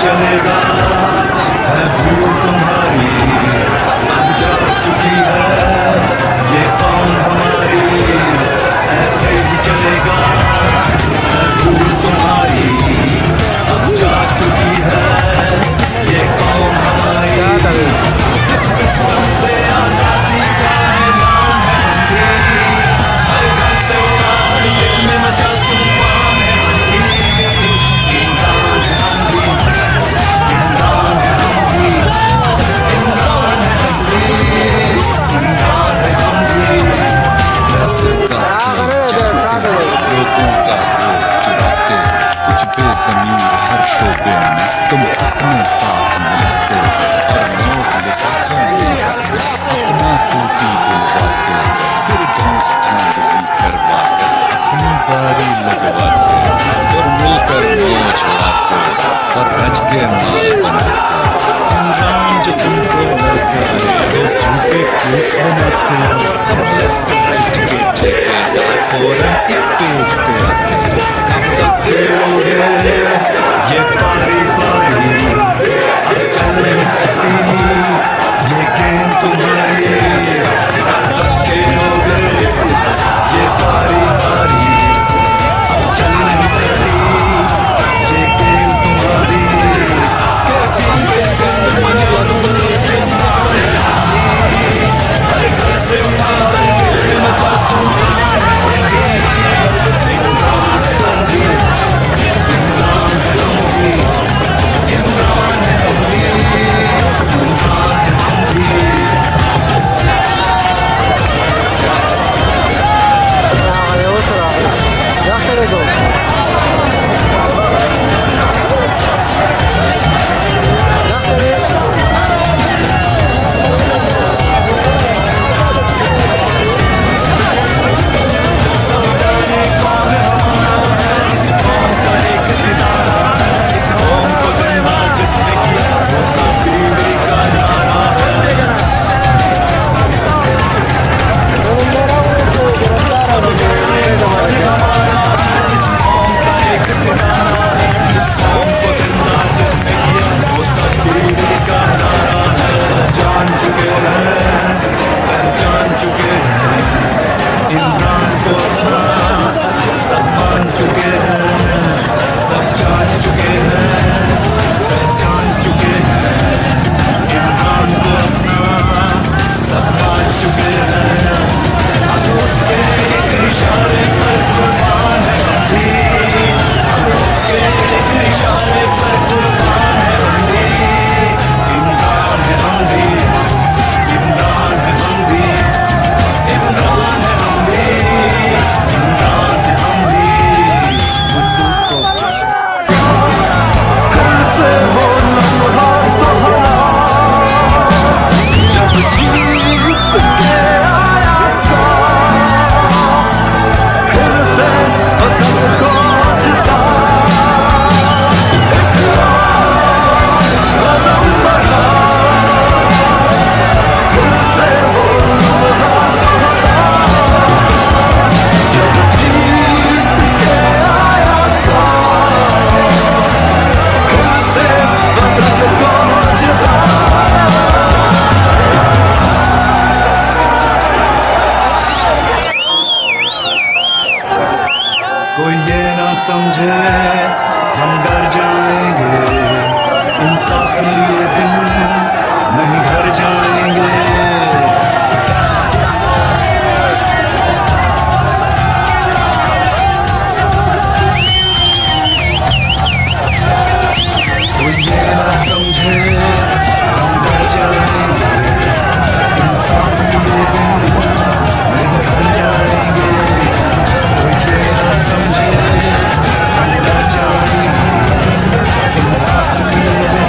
चलेगा, है भूल तुम्हारी अब जाग चुकी है, ये कौन हमारी ऐसे ही चलेगा, है भूल तुम्हारी अब जाग चुकी है, ये कौन हमारी इस सिस्टम से आजादी का ऐलान है मंदी, हर घर से उड़ान में मचा तूफान है मंदी, इंसान है हम भी, इंसान है हम भी, इंसान है हम भी, इंसान है हम भी। लोगों का वोट चुराते, कुछ बेज़मीर हर शोबे में तुम अपने साथ मिलाते, और नोट लिफाफों में अपना टूटी बुलवाते, फिर घूस ढूंढ भी करवाते, अपनी बारी लगवाते, और मिलकर मौज लाते, और रज के माल बनाते। इमरान जो तुमको लड़के आए झूठे केस बनाते, सब लेफ्ट राइट के ठेकेदार फौरन एक पेज पे आते। अब तक खेलोगे